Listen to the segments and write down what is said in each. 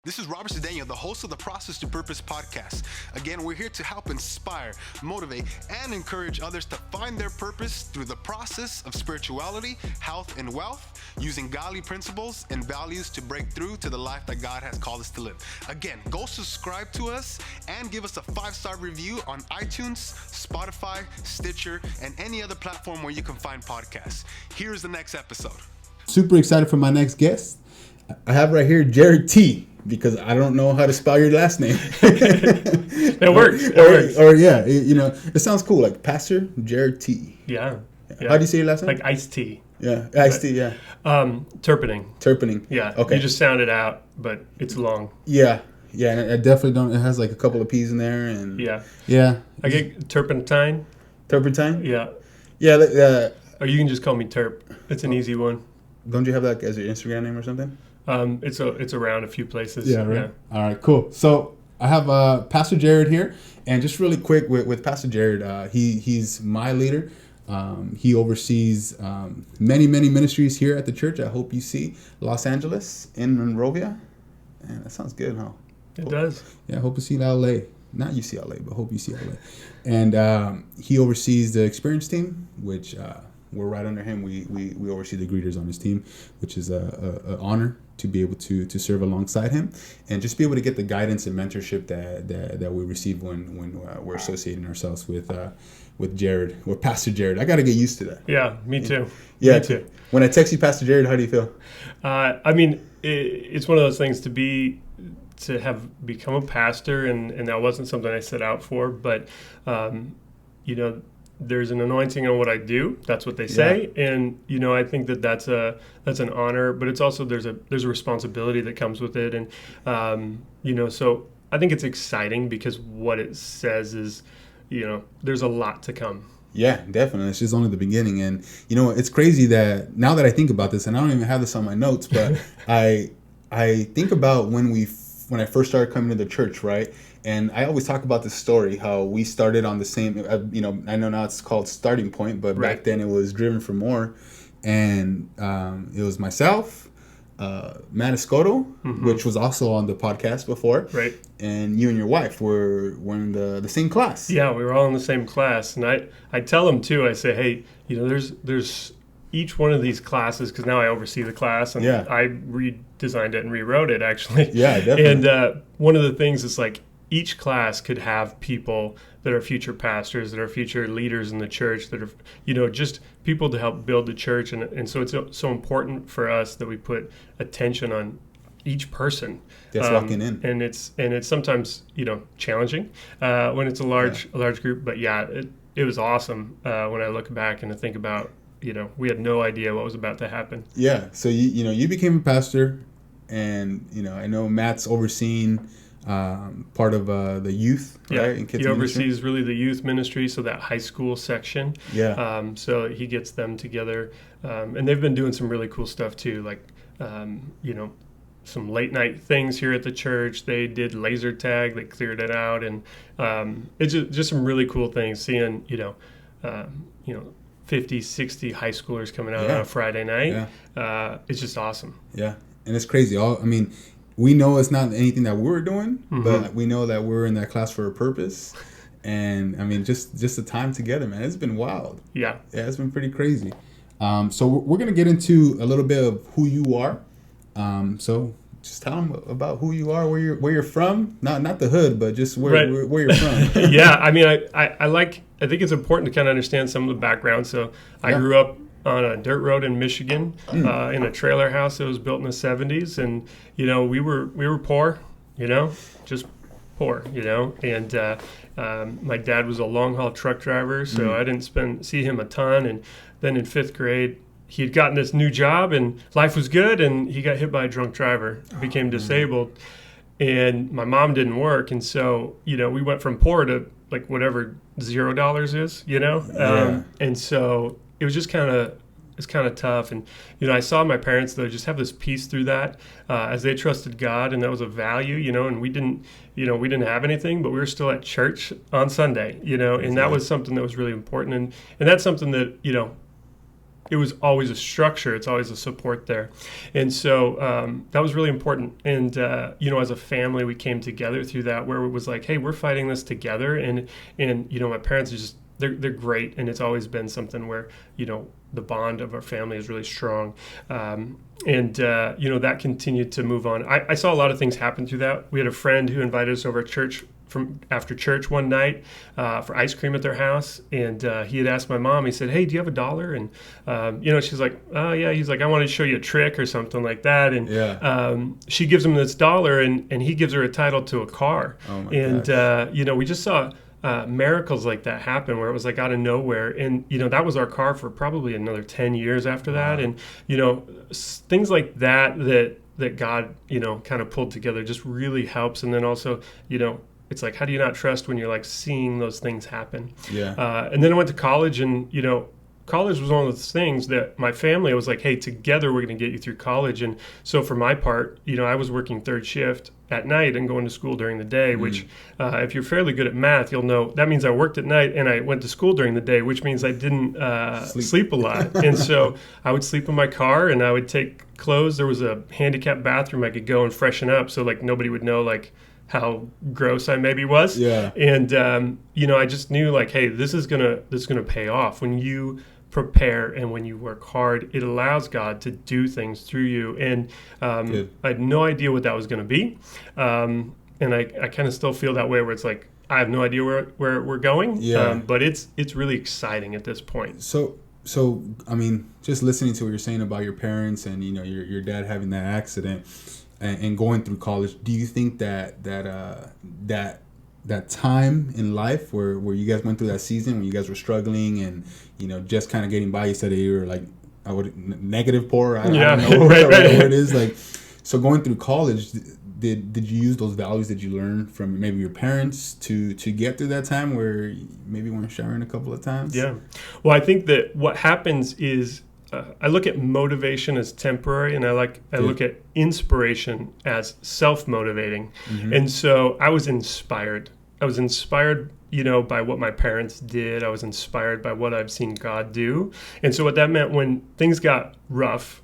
This is Robert Cedeno, the host of the Process to Purpose podcast. Again, we're here to help inspire, motivate, and encourage others to find their purpose through the process of spirituality, health, and wealth, using godly principles and values to break through to the life that God has called us to live. Again, go subscribe to us and give us a 5-star review on iTunes, Spotify, Stitcher, and any other platform where you can find podcasts. Here's the next episode. Super excited for my next guest. I have right here Jared T, because I don't know how to spell your last name. It works. It sounds cool, like Pastor Jared T. Yeah. How do you say your last name? Like iced tea. Yeah, iced tea, yeah. Terpenning. Terpenning. Yeah. Okay. You just sound it out, but it's long. Yeah. Yeah, and I definitely don't. It has like a couple of P's in there, and yeah. I get turpentine. Turpentine. Yeah. Yeah. Or you can just call me Terp. It's an easy one. Don't you have that as your Instagram name or something? It's around a few places. Yeah, right. Yeah. All right, cool. So I have Pastor Jared here, and just really quick with Pastor Jared, he's my leader. He oversees many ministries here at the church. I hope you see Los Angeles in Monrovia. Man, that sounds good, huh? It does. Yeah, I hope you see LA. Not UCLA, but hope you see LA. And he oversees the experience team, which we're right under him. We oversee the greeters on his team, which is an honor to be able to serve alongside him and just be able to get the guidance and mentorship that we receive when we're associating ourselves with Jared, with Pastor Jared. I got to get used to that. Yeah, me too. Yeah, me too. When I text you Pastor Jared, how do you feel? It's one of those things to have become a pastor, and that wasn't something I set out for, but there's an anointing on what I do. That's what they say. Yeah. And, I think that's an honor, but it's also, there's a responsibility that comes with it. And, so I think it's exciting because what it says is, there's a lot to come. Yeah, definitely. It's just only the beginning. And, it's crazy that now that I think about this, and I don't even have this on my notes, but I think about when I first started coming to the church, right? And I always talk about this story, how we started on the same, I know now it's called Starting Point, but back then it was Driven for More. And it was myself, Matt Escoto, which was also on the podcast before. Right. And you and your wife were in the same class. Yeah, we were all in the same class. And I tell them, too, I say, hey, there's each one of these classes, because now I oversee the class, and I redesigned it and rewrote it, actually. Yeah, definitely. And one of the things is, like, each class could have people that are future pastors, that are future leaders in the church, that are, just people to help build the church. And so it's so important for us that we put attention on each person. That's walking in. And it's sometimes, challenging when it's a large group. But it was awesome when I look back and I think about, we had no idea what was about to happen. Yeah. So, you became a pastor, and, I know Matt's overseeing part of the youth, right? In kids he oversees ministry. really the youth ministry, so that high school section. Yeah. So he gets them together, and they've been doing some really cool stuff too, like some late night things here at the church. They did laser tag, they cleared it out, and it's just some really cool things. Seeing 50, 60 high schoolers coming out on a Friday night. Yeah. It's just awesome. Yeah, and it's crazy. We know it's not anything that we're doing, but we know that we're in that class for a purpose. And just the time together, man, it's been wild. Yeah, it's been pretty crazy. So we're gonna get into a little bit of who you are. So just tell them about who you are, where you're from. Not the hood, but just where you're from. Yeah, I think it's important to kind of understand some of the background. So I grew up on a dirt road in Michigan, in a trailer house that was built in the 70s. And, we were poor, just poor, and my dad was a long haul truck driver, so I didn't see him a ton. And then in 5th grade, he had gotten this new job and life was good, and he got hit by a drunk driver, became disabled, and my mom didn't work. And so, we went from poor to like whatever $0 is, and so it was just it's kind of tough. And, I saw my parents, though, just have this peace through that as they trusted God. And that was a value, and we didn't have anything, but we were still at church on Sunday, and that was something that was really important. And that's something that, it was always a structure. It's always a support there. And so that was really important. And, as a family, we came together through that, where it was like, hey, we're fighting this together. And my parents are just, they're great. And it's always been something where, the bond of our family is really strong. That continued to move on. I saw a lot of things happen through that. We had a friend who invited us over at church from after church one night for ice cream at their house, and he had asked my mom. He said, "Hey, do you have $1?" And she's like, "Oh yeah." He's like, "I want to show you a trick or something like that." And she gives him this $1, and he gives her a title to a car. Oh my gosh. We just saw miracles like that happen, where it was like out of nowhere, and that was our car for probably another 10 years after that. And things like that God kind of pulled together just really helps. And then also it's like, how do you not trust when you're like seeing those things happen? And then I went to college, and college was one of those things that my family was like, hey, together we're going to get you through college. And so for my part, I was working third shift at night and going to school during the day, which if you're fairly good at math, you'll know that means I worked at night and I went to school during the day, which means I didn't sleep a lot. And so I would sleep in my car, and I would take clothes. There was a handicapped bathroom I could go and freshen up, so like nobody would know like how gross I maybe was. And I just knew like, hey, this is gonna pay off. When you prepare and when you work hard, it allows God to do things through you. And I had no idea what that was going to be. And I kind of still feel that way, where it's like, I have no idea where we're going. But it's really exciting at this point. So I mean, just listening to what you're saying about your parents and your dad having that accident and going through college, do you think that time in life where you guys went through that season when you guys were struggling and just kind of getting by, you said that you were like negative poor, I don't know what the right word is, like, so going through college, did you use those values that you learned from maybe your parents to get through that time where you maybe weren't showering a couple of times? Well, I think that what happens is I look at motivation as temporary, and I look at inspiration as self-motivating. And so I was inspired. By what my parents did. I was inspired by what I've seen God do. And so what that meant, when things got rough,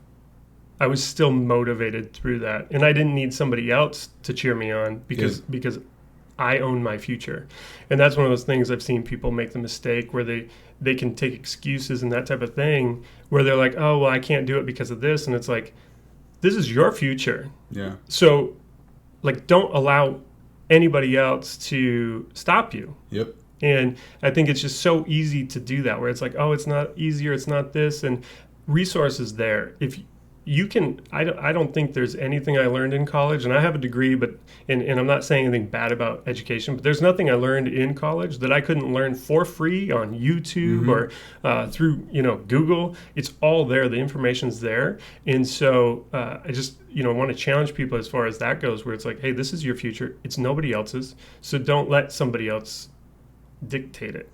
I was still motivated through that. And I didn't need somebody else to cheer me on because I own my future. And that's one of those things I've seen people make the mistake where they can take excuses and that type of thing, where they're like, oh, well, I can't do it because of this. And it's like, this is your future. So like, don't allow anybody else to stop you. And I think it's just so easy to do that, where it's like, oh, it's not easier, it's not this, and resources there. If you can, I don't think there's anything I learned in college, and I have a degree, but and I'm not saying anything bad about education, but there's nothing I learned in college that I couldn't learn for free on YouTube or through Google. It's all there. The information's there. And so I just want to challenge people as far as that goes, where it's like, hey, this is your future. It's nobody else's. So don't let somebody else dictate it.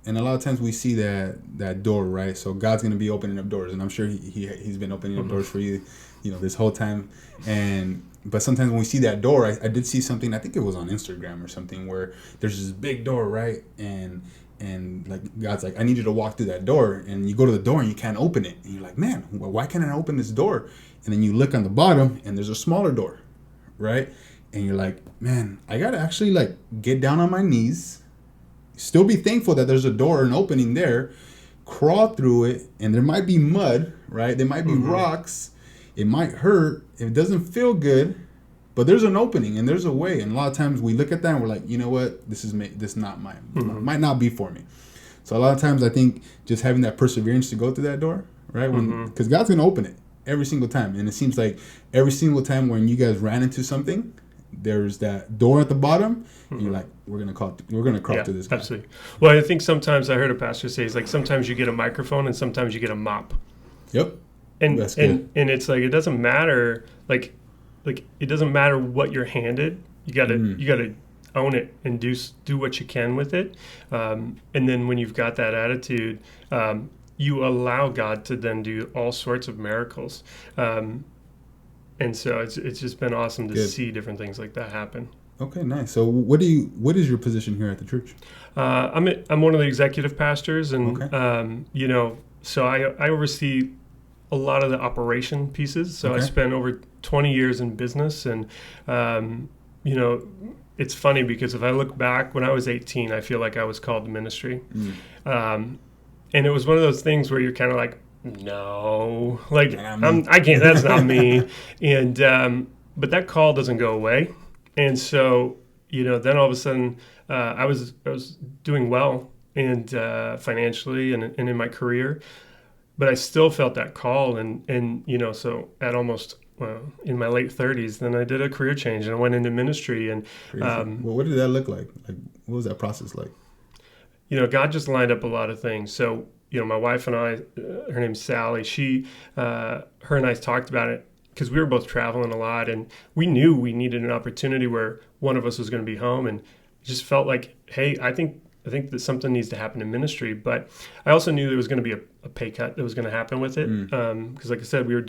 And a lot of times we see that door, right? So God's going to be opening up doors, and I'm sure he's been opening up doors for you, this whole time. But sometimes when we see that door, I did see something, I think it was on Instagram or something, where there's this big door, right? And like God's like, I need you to walk through that door, and you go to the door and you can't open it, and you're like, man, why can't I open this door? And then you look on the bottom and there's a smaller door, right? And you're like, man, I gotta actually like get down on my knees, still be thankful that there's a door, an opening there, crawl through it, and there might be mud, right? There might be rocks. It might hurt. It doesn't feel good, but there's an opening and there's a way. And a lot of times we look at that and we're like, you know what? This not mine. Might not be for me. So a lot of times I think just having that perseverance to go through that door, right? Because God's going to open it every single time. And it seems like every single time when you guys ran into something, there's that door at the bottom, and you're like, we're gonna crawl through this guy. Absolutely. Well, I think sometimes I heard a pastor say, it's like sometimes you get a microphone and sometimes you get a mop. And that's good. And it's like, it doesn't matter, like it doesn't matter what you're handed. You gotta own it and do what you can with it. And then when you've got that attitude, you allow God to then do all sorts of miracles. And so it's just been awesome to see different things like that happen. Okay, nice. So what is your position here at the church? I'm one of the executive pastors, and So I oversee a lot of the operation pieces. So I Okay. spent over 20 years in business, and you know, it's funny because if I look back when I was 18, I feel like I was called to ministry. And it was one of those things where you're kind of like, no, like Not me. I can't, that's not me. And but that call doesn't go away. And so, then all of a sudden I was doing well and financially and in my career, but I still felt that call. And so at almost in my late 30s, then I did a career change and I went into ministry. And Well, what did that look like? Like, what was that process like? God just lined up a lot of things. So, my wife and I, her name's Sally, her and I talked about it because we were both traveling a lot, and we knew we needed an opportunity where one of us was going to be home, and it just felt like, hey, I think that something needs to happen in ministry. But I also knew there was going to be a pay cut that was going to happen with it. Because like I said, we were,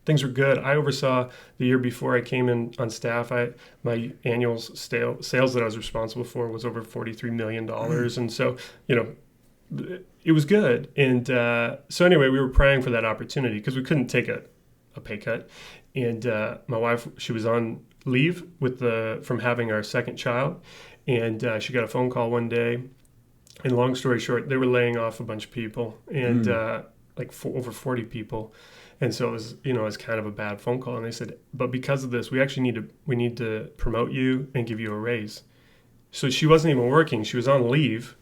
things were good. I oversaw the year before I came in on staff. My annual sales that I was responsible for was over $43 million. And so, it was good. And so anyway, we were praying for that opportunity because we couldn't take a pay cut. And my wife, she was on leave from having our second child. And she got a phone call one day. And long story short, they were laying off a bunch of people and over 40 people. And so it was kind of a bad phone call. And they said, but because of this, we actually need to promote you and give you a raise. So she wasn't even working. She was on leave.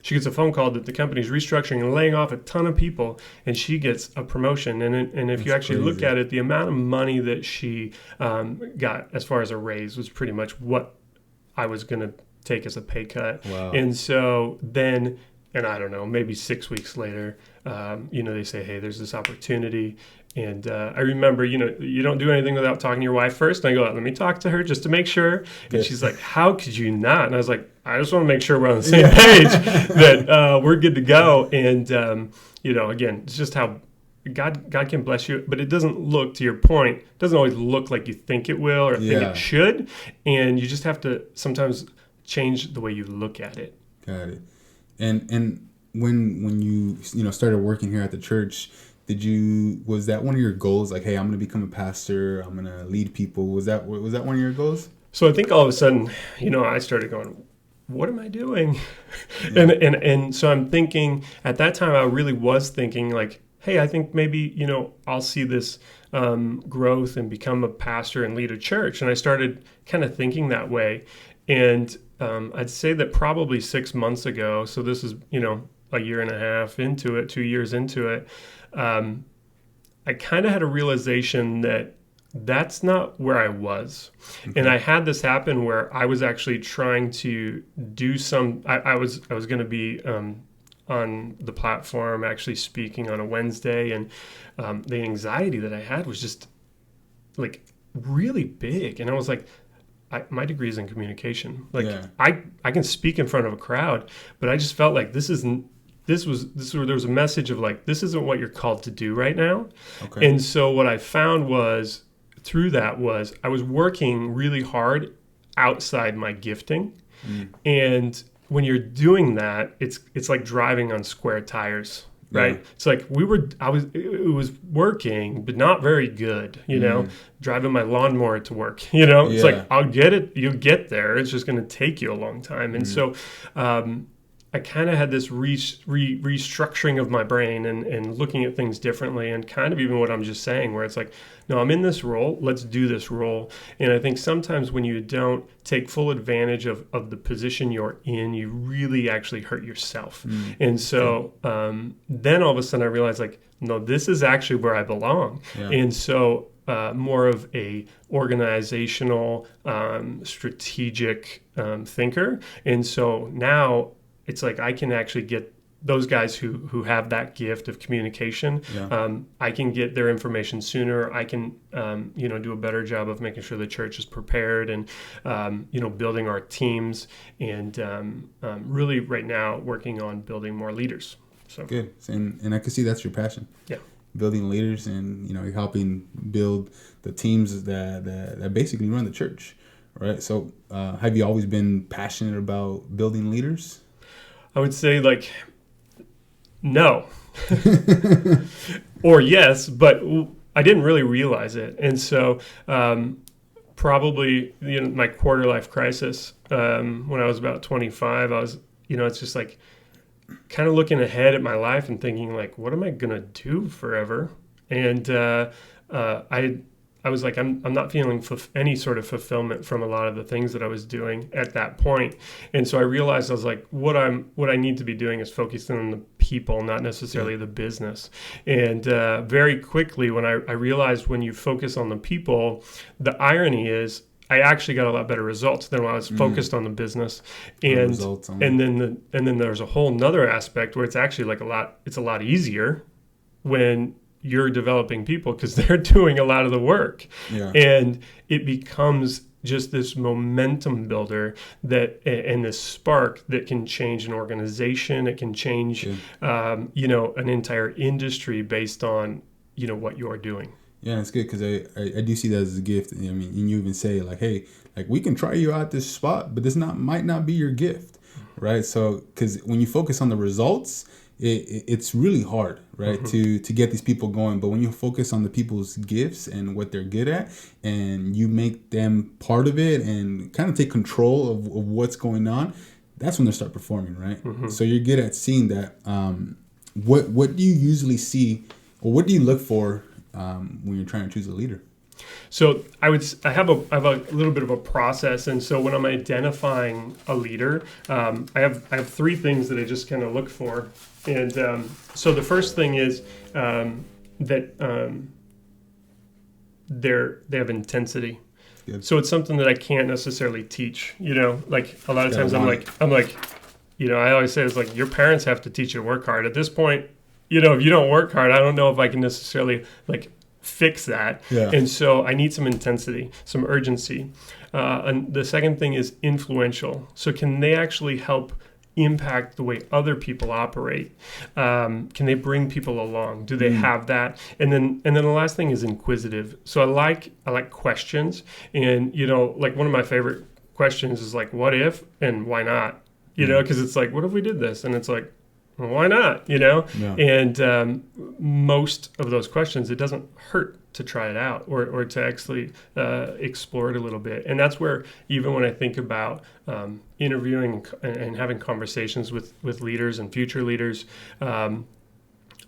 She gets a phone call that the company's restructuring and laying off a ton of people, and she gets a promotion. And if you actually look at it, the amount of money that she got as far as a raise was pretty much what I was going to take as a pay cut. Wow. And so then, and I don't know, maybe 6 weeks later, they say, hey, there's this opportunity. And I remember, you don't do anything without talking to your wife first. And I go, let me talk to her just to make sure. And she's like, how could you not? And I was like, I just want to make sure we're on the same page, that we're good to go. And, again, it's just how God can bless you, but it doesn't look, to your point, it doesn't always look like you think it will or think it should. And you just have to sometimes change the way you look at it. Got it. And when you started working here at the church, was that one of your goals? Like, hey, I'm going to become a pastor. I'm going to lead people. Was that one of your goals? So I think all of a sudden, I started going, what am I doing? Yeah. And so I'm thinking at that time, I really was thinking like, hey, I think maybe, I'll see this growth and become a pastor and lead a church. And I started kind of thinking that way. And I'd say that probably 6 months ago, so this is, a year and a half into it, 2 years into it, I kind of had a realization that that's not where I was. Mm-hmm. And I had this happen where I was actually trying to do I was going to be on the platform actually speaking on a Wednesday, and the anxiety that I had was just like really big. And I was like, my degree is in communication. Like I can speak in front of a crowd, but I just felt like there was a message of like, this isn't what you're called to do right now. Okay. And so what I found was I was working really hard outside my gifting. And when you're doing that, it's like driving on square tires, right? Yeah. It's like it was working, but not very good, driving my lawnmower to work, it's like, I'll get it. You'll get there. It's just going to take you a long time. And so, I kind of had this restructuring of my brain and looking at things differently, and kind of even what I'm just saying, where it's like, no, I'm in this role. Let's do this role. And I think sometimes when you don't take full advantage of the position you're in, you really actually hurt yourself. And so then all of a sudden I realized like, no, this is actually where I belong. Yeah. And so more of a organizational, strategic thinker. And so now it's like I can actually get those guys who have that gift of communication. Yeah. I can get their information sooner. I can do a better job of making sure the church is prepared and building our teams, and really right now working on building more leaders. So good, and I can see that's your passion. Yeah, building leaders, and you're helping build the teams that basically run the church, right? So have you always been passionate about building leaders? I would say like no. Or yes, but I didn't really realize it. And so probably my quarter life crisis, when I was about 25, I was, it's just like kind of looking ahead at my life and thinking like, what am I going to do forever? And I was like, I'm not feeling any sort of fulfillment from a lot of the things that I was doing at that point. And so I realized, I was like, what I need to be doing is focusing on the people, not necessarily the business. And very quickly, when I realized when you focus on the people, the irony is I actually got a lot better results than when I was focused on the business. And then there's a whole nother aspect where it's actually like it's a lot easier when you're developing people because they're doing a lot of the work. Yeah. And it becomes just this momentum builder and this spark that can change an organization. It can change, an entire industry based on, what you're doing. Yeah, it's good because I do see that as a gift. I mean, and you even say like, hey, like we can try you out this spot, but this might not be your gift, right? So because when you focus on the results, it's really hard, right, to get these people going. But when you focus on the people's gifts and what they're good at, and you make them part of it and kind of take control of what's going on, that's when they start performing, right? So you're good at seeing that. What do you usually see, or what do you look for when you're trying to choose a leader? So I have a little bit of a process, and so when I'm identifying a leader, I have three things that I just kind of look for, and so the first thing is that they have intensity. Good. So it's something that I can't necessarily teach. Like a lot of times I'm like, I always say it's like your parents have to teach you to work hard. At this point, if you don't work hard, I don't know if I can necessarily like fix that. Yeah. And so I need some intensity, some urgency. And the second thing is influential. So can they actually help impact the way other people operate? Can they bring people along? Do they have that? And then the last thing is inquisitive. So I like questions, and like one of my favorite questions is like, what if and why not? Because it's like, what if we did this? And it's like, well, why not? Yeah. And most of those questions, it doesn't hurt to try it out or to actually explore it a little bit. And that's where, even when I think about interviewing and having conversations with leaders and future leaders,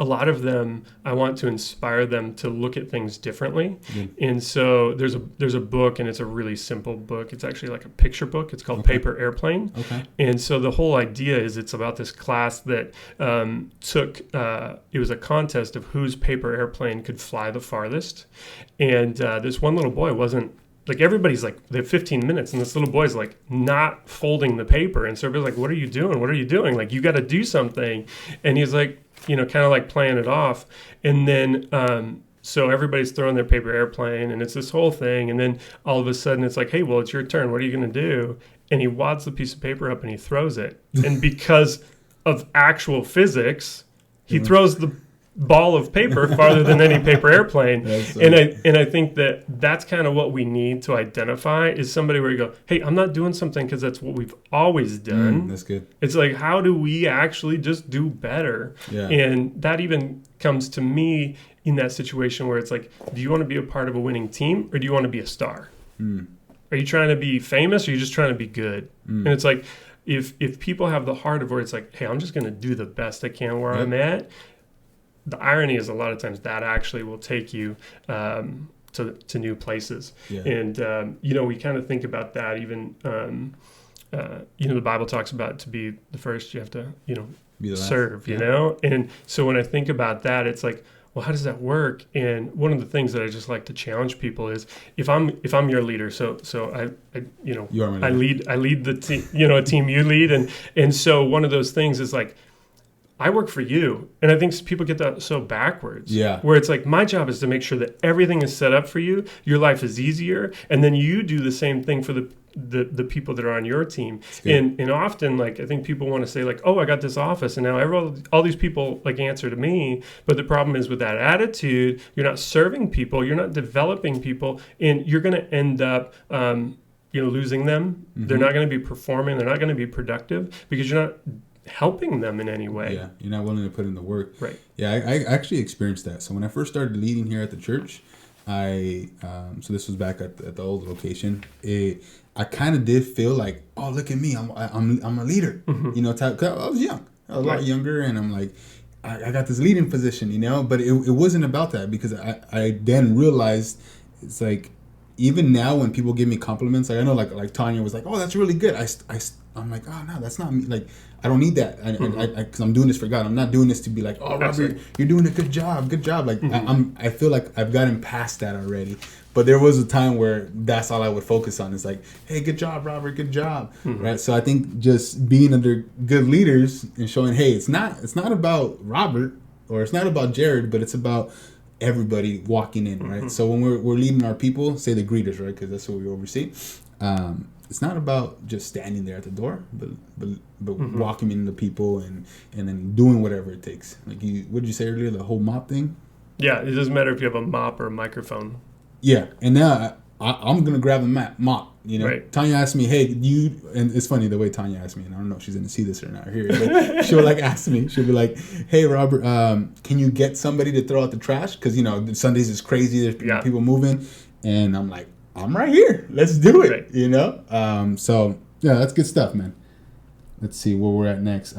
a lot of them, I want to inspire them to look at things differently. And so there's a book, and it's a really simple book. It's actually like a picture book. It's called Paper Airplane. Okay. And so the whole idea is it's about this class that it was a contest of whose paper airplane could fly the farthest. And this one little boy wasn't, like everybody's like, they have 15 minutes, and this little boy's like not folding the paper. And so everybody's like, what are you doing? What are you doing? Like, you got to do something. And he's like, kind of like playing it off. And then, so everybody's throwing their paper airplane, and it's this whole thing. And then all of a sudden it's like, hey, well, it's your turn. What are you going to do? And he wads the piece of paper up and he throws it. And because of actual physics, he throws the ball of paper farther than any paper airplane. And I think that's kind of what we need to identify, is somebody where you go, hey, I'm not doing something because that's what we've always done. That's good. It's like, how do we actually just do better? Yeah. And that even comes to me in that situation where it's like, do you want to be a part of a winning team, or do you want to be a star? Are you trying to be famous, or are you just trying to be good? And it's like, if people have the heart of where it's like, hey, I'm just going to do the best I can where I'm at, the irony is a lot of times that actually will take you to new places. Yeah. And, we kind of think about that even, the Bible talks about to be the first, you have to, serve, And so when I think about that, it's like, well, how does that work? And one of the things that I just like to challenge people is, if I'm your leader, so I lead the team, a team you lead. And so one of those things is like, I work for you. And I think people get that so backwards. Yeah. Where it's like, my job is to make sure that everything is set up for you. Your life is easier. And then you do the same thing for the people that are on your team. And often, like, I think people want to say like, oh, I got this office, and now all these people like answer to me. But the problem is, with that attitude, you're not serving people, you're not developing people, and you're going to end up losing them. They're not going to be performing. They're not going to be productive, because you're not helping them in any way. Yeah, you're not willing to put in the work. Right. Yeah, I actually experienced that. So when I first started leading here at the church, so this was back at the old location. I kind of did feel like, oh, look at me, I'm a leader. You know, 'cause I was young, I was a lot younger, and I'm like, I got this leading position, you know. But it wasn't about that, because I then realized it's like, even now when people give me compliments, like I know like Tanya was like, oh, that's really good. I'm like, oh no, that's not me. Like, I don't need that. Because I'm doing this for God. I'm not doing this to be like, oh, Robert, you're doing a good job. Like, I feel like I've gotten past that already. But there was a time where that's all I would focus on. It's like, hey, good job, Robert, good job, right? So I think just being under good leaders and showing, hey, it's not about Robert, or it's not about Jared, but it's about everybody walking in, right? So when we're leading our people, say the greeters, right? Because that's what we oversee. It's not about just standing there at the door, but walking into people and then doing whatever it takes. Like, what did you say earlier? The whole mop thing. Yeah, it doesn't matter if you have a mop or a microphone. Yeah, and now I'm gonna grab a mop. You know, right. Tanya asked me, "Hey, and it's funny the way Tanya asked me, and I don't know if she's gonna see this or not here, but she'll like ask me. She'll be like, "Hey, Robert, can you get somebody to throw out the trash? Because, you know, Sundays is crazy. There's people moving," and I'm like, "I'm right here. Let's do it." Right. You know, so yeah, that's good stuff, man. Let's see where we're at next.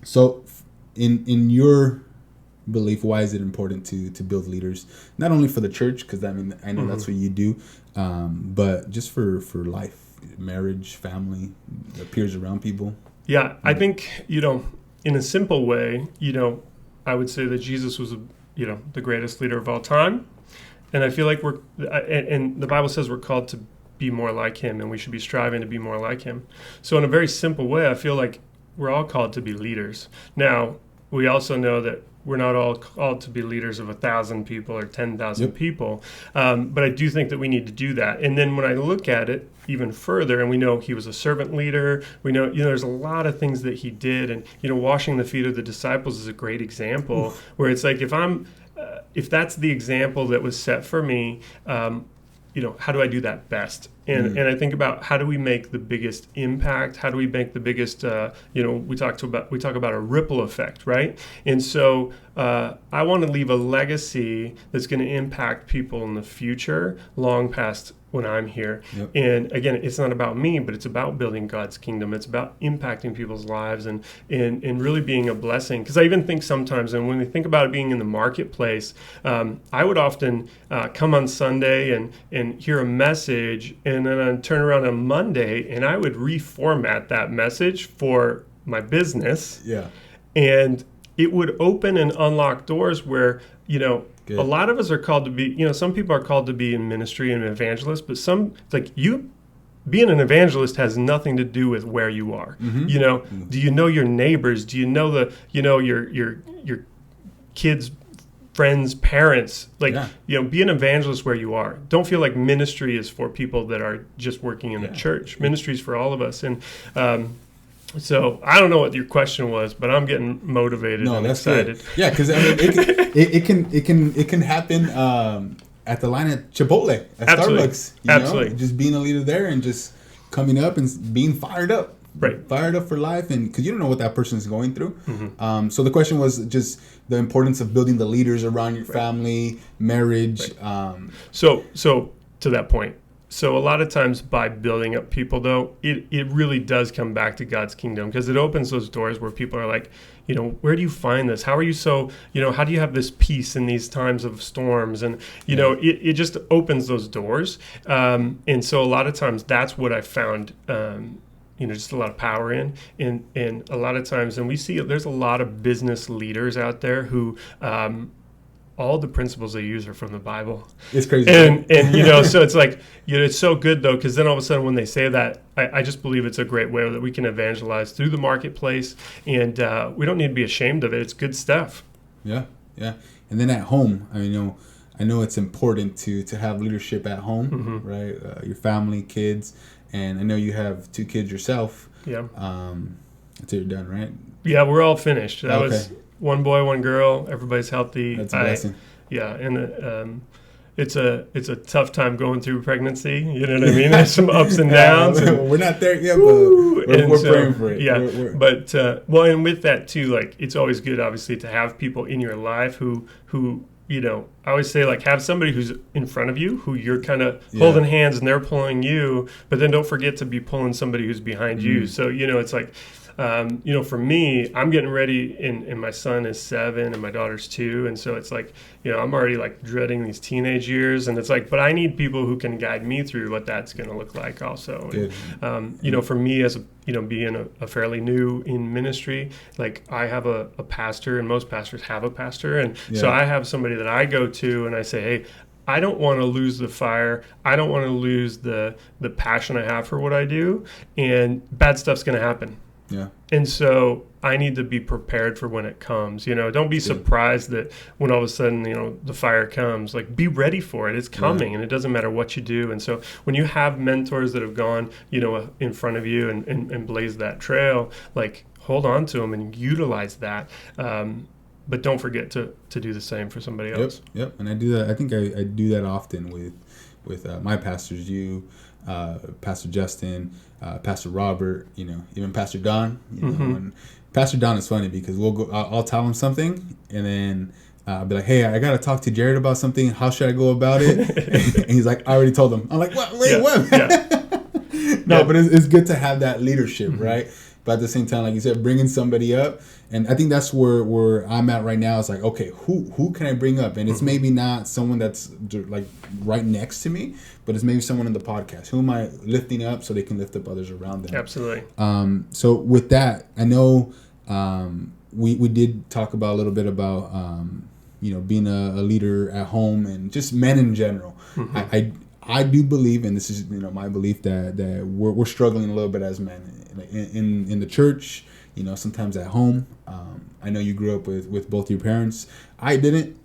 So in your belief, why is it important to build leaders, not only for the church, because I know that's what you do, but just for life, marriage, family, the peers around people? Yeah, I think, in a simple way, I would say that Jesus was the greatest leader of all time, and I feel like and the Bible says we're called to be more like him, and we should be striving to be more like him. So in a very simple way, I feel like we're all called to be leaders. Now, we also know that we're not all called to be leaders of 1,000 people or 10,000 people. But I do think that we need to do that. And then when I look at it even further, and we know he was a servant leader, we know, there's a lot of things that he did. And, washing the feet of the disciples is a great example where it's like, if that's the example that was set for me, how do I do that best? And I think about, how do we make the biggest impact? How do we make the biggest, we talk about a ripple effect, right? And so I want to leave a legacy that's going to impact people in the future, long past when I'm here. Yep. And again, it's not about me, but it's about building God's kingdom. It's about impacting people's lives and really being a blessing. Because I even think sometimes, and when we think about it being in the marketplace, I would often come on Sunday and hear a message, and then I'd turn around on Monday and I would reformat that message for my business. Yeah. And it would open and unlock doors where, Good. A lot of us are called to be, some people are called to be in ministry and evangelists, but being an evangelist has nothing to do with where you are. Mm-hmm. Do you know your neighbors? Do you know your kids' friends, parents? Be an evangelist where you are. Don't feel like ministry is for people that are just working in the church. Ministry is for all of us. And so I don't know what your question was, but I'm getting motivated and excited. Good. Yeah, because it can happen at the line at Chipotle, at Starbucks. Absolutely, just being a leader there and just coming up and being fired up. Right, fired up for life, and because you don't know what that person is going through. Mm-hmm. So the question was just the importance of building the leaders around your family, marriage. Right. So to that point. So a lot of times by building up people, though, it really does come back to God's kingdom, because it opens those doors where people are like, where do you find this? How are you so, how do you have this peace in these times of storms? And, it just opens those doors. And so a lot of times that's what I found, just a lot of power in. And a lot of times, and we see there's a lot of business leaders out there who, all the principles they use are from the Bible. It's crazy. And so it's like, it's so good, though, because then all of a sudden when they say that, I just believe it's a great way that we can evangelize through the marketplace, and we don't need to be ashamed of it. It's good stuff. Yeah, yeah. And then at home, I know it's important to have leadership at home, right? Your family, kids, and I know you have 2 kids yourself. Yeah. Until you're done, right? Yeah, we're all finished. That was 1 boy, 1 girl. Everybody's healthy. That's a blessing. Yeah, and it's a tough time going through pregnancy. You know what I mean? There's some ups and downs. And, we're not there yet, but we're praying for it. Yeah, but well, and with that too, like it's always good, obviously, to have people in your life who you know, I always say, like, have somebody who's in front of you, who you're kind of holding hands and they're pulling you, but then don't forget to be pulling somebody who's behind you. So, you know, it's like, you know, for me, I'm getting ready, and my son is 7 and my daughter's 2. And so it's like, you know, I'm already like dreading these teenage years. And it's like, but I need people who can guide me through what that's going to look like also. And, you know, for me as you know, being a fairly new in ministry, like I have a pastor, and most pastors have a pastor. And so I have somebody that I go to and I say, hey, I don't want to lose the fire. I don't want to lose the passion I have for what I do. And bad stuff's going to happen. Yeah. And so I need to be prepared for when it comes. You know, don't be surprised that when all of a sudden, you know, the fire comes. Like, be ready for it. It's coming, and it doesn't matter what you do. And so when you have mentors that have gone, you know, in front of you and blazed that trail, like, hold on to them and utilize that. But don't forget to do the same for somebody else. Yep. And I do that. I think I do that often with my pastors, Pastor Justin, Pastor Robert, you know, even Pastor Don. You know, and Pastor Don is funny because I'll tell him something, and then I'll be like, hey, I got to talk to Jared about something. How should I go about it? And he's like, I already told him. I'm like, what? Wait, what? No, but it's good to have that leadership, right? But at the same time, like you said, bringing somebody up. And I think that's where I'm at right now. It's like, okay, who can I bring up? And it's maybe not someone that's like right next to me, but it's maybe someone in the podcast. Who am I lifting up so they can lift up others around them? Absolutely. So with that, I know we did talk about a little bit about, you know, being a leader at home and just men in general. I do believe, and this is, you know, my belief, that we're struggling a little bit as men in the church, you know, sometimes at home. I know you grew up with both your parents. I didn't.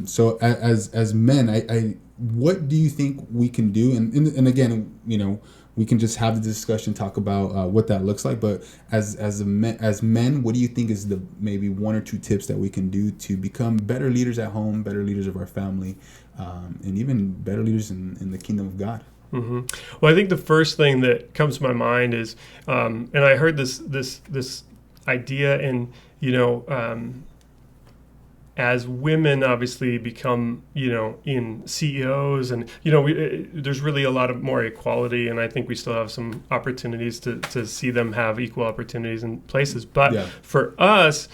So as men, I what do you think we can do? And again, you know, we can just have the discussion, talk about what that looks like. But as men, what do you think is the maybe 1 or 2 tips that we can do to become better leaders at home, better leaders of our family, and even better leaders in the kingdom of God? Well, I think the first thing that comes to my mind is, and I heard this idea, and you know, as women obviously become, you know, in CEOs, and you know, there's really a lot of more equality, and I think we still have some opportunities to see them have equal opportunities in places. But for us,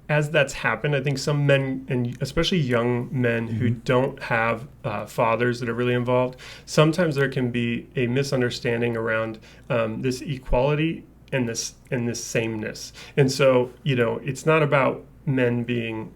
as that's happened, I think some men, and especially young men who don't have fathers that are really involved, sometimes there can be a misunderstanding around this equality and this sameness. And so, you know, it's not about men being